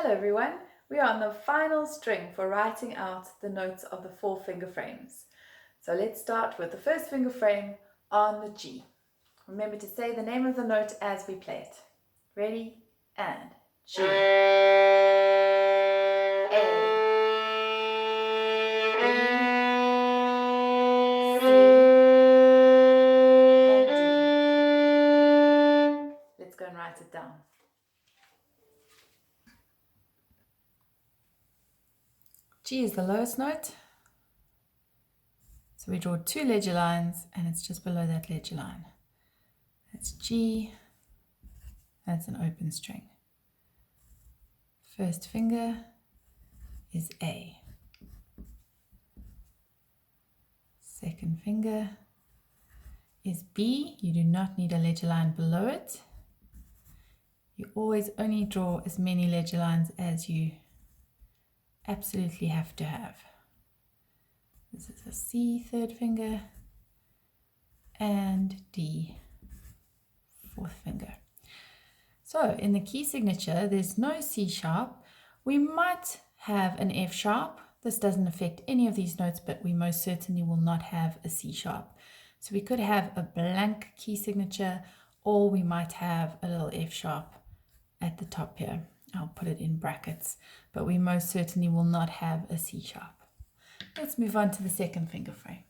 Hello everyone, we are on the final string for writing out the notes of the 4 finger frames. So let's start with the first finger frame on the G. Remember to say the name of the note as we play it. Ready? And G, A, B, C, and D. Let's go and write it down. G is the lowest note, so we draw 2 ledger lines and it's just below that ledger line. That's G, that's an open string. First finger is A. Second finger is B. You do not need a ledger line below it. You always only draw as many ledger lines as you absolutely have to have. This is a C, third finger, and D, fourth finger. So in the key signature, there's no C sharp. We might have an F sharp. This doesn't affect any of these notes, but we most certainly will not have a C sharp. So we could have a blank key signature, or we might have a little F sharp at the top here. I'll put it in brackets, but we most certainly will not have a C sharp. Let's move on to the second finger frame.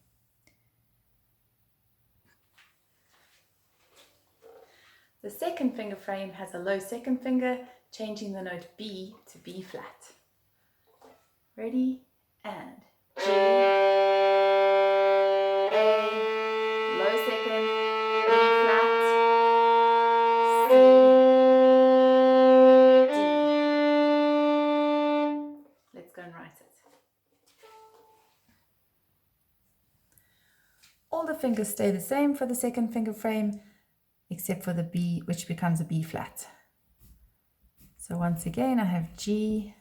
The second finger frame has a low second finger, changing the note B to B flat. Ready? And G, A, low second, B flat, C, D. Let's go and write it. All the fingers stay the same for the second finger frame, except for the B, which becomes a B flat. So once again, I have G,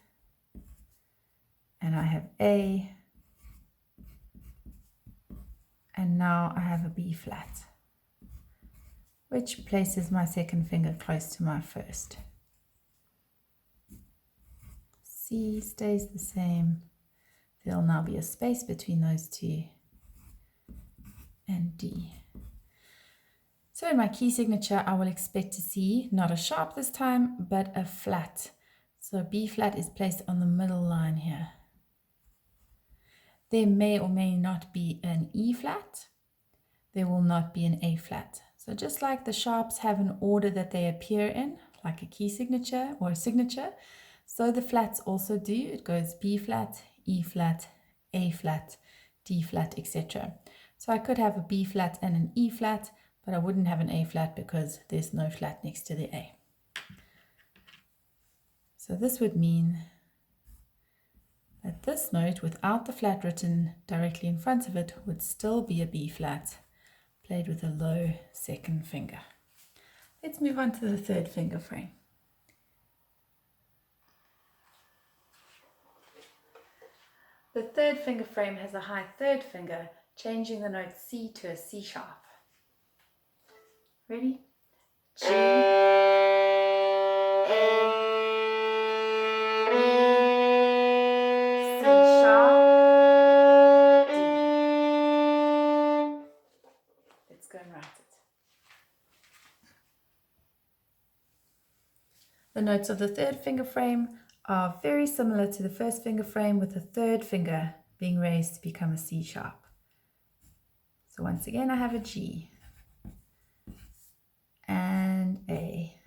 and I have A, and now I have a B flat, which places my second finger close to my first. C stays the same. There'll now be a space between those two, and D. So in my key signature, I will expect to see not a sharp this time, but a flat. So B flat is placed on the middle line here. There may or may not be an E flat. There will not be an A flat. So just like the sharps have an order that they appear in, like a key signature or a signature, so the flats also do. It goes B flat, E flat, A flat, D flat, etc. So I could have a B flat and an E flat, but I wouldn't have an A flat because there's no flat next to the A. So this would mean that this note, without the flat written directly in front of it, would still be a B flat, played with a low second finger. Let's move on to the third finger frame. The third finger frame has a high third finger, changing the note C to a C sharp. Ready? G, A, B, C sharp, D. Let's go and write it. The notes of the third finger frame are very similar to the first finger frame, with the third finger being raised to become a C sharp. So once again, I have a G, and A,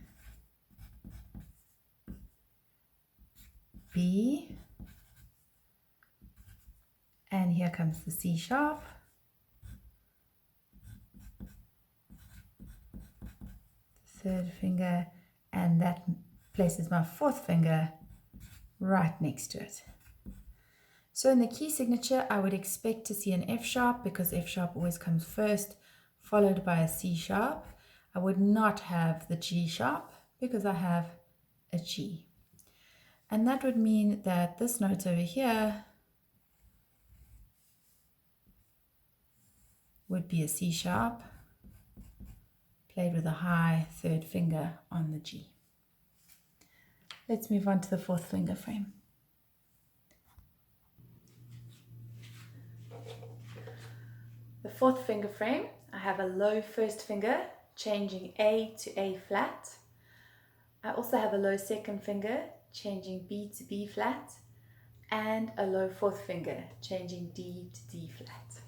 B, and here comes the C sharp, third finger, and that places my fourth finger right next to it. So in the key signature, I would expect to see an F sharp because F sharp always comes first, followed by a C sharp. I would not have the G sharp because I have a G. And that would mean that this note over here would be a C sharp, played with a high third finger on the G. let's move on to the fourth finger frame. The fourth finger frame, I have a low first finger, changing A to A flat. I also have a low second finger, changing B to B flat, and a low fourth finger, changing D to D flat.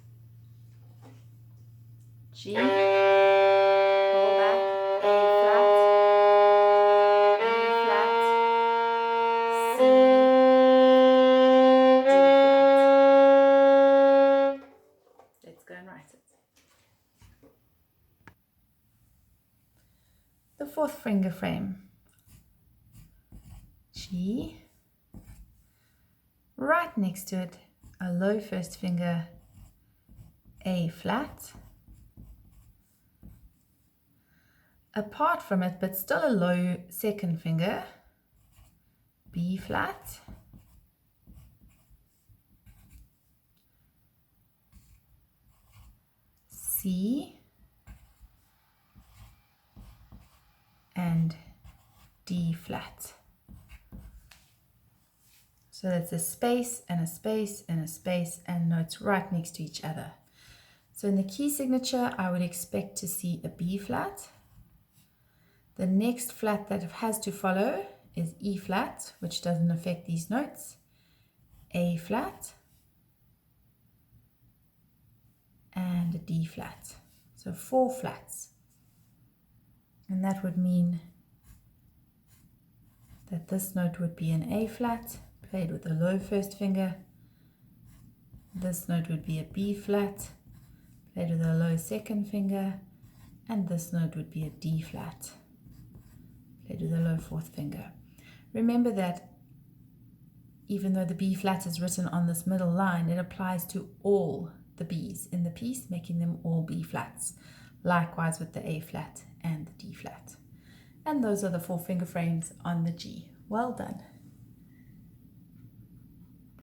G, roll back, A flat, B flat, C, D flat. Let's go and write it. The fourth finger frame, G, right next to it, a low first finger, A flat. Apart from it, but still a low second finger, B flat. C. And D flat. So that's a space and a space and a space and notes right next to each other. So in the key signature, I would expect to see a B flat. The next flat that has to follow is E flat, which doesn't affect these notes, A flat, and a D flat. So 4 flats. And that would mean that this note would be an A flat, played with a low first finger. This note would be a B flat, played with a low second finger. And this note would be a D flat, played with a low fourth finger. Remember that even though the B flat is written on this middle line, it applies to all the B's in the piece, making them all B flats. Likewise with the A flat and the D flat. And those are the 4 finger frames on the G. Well done.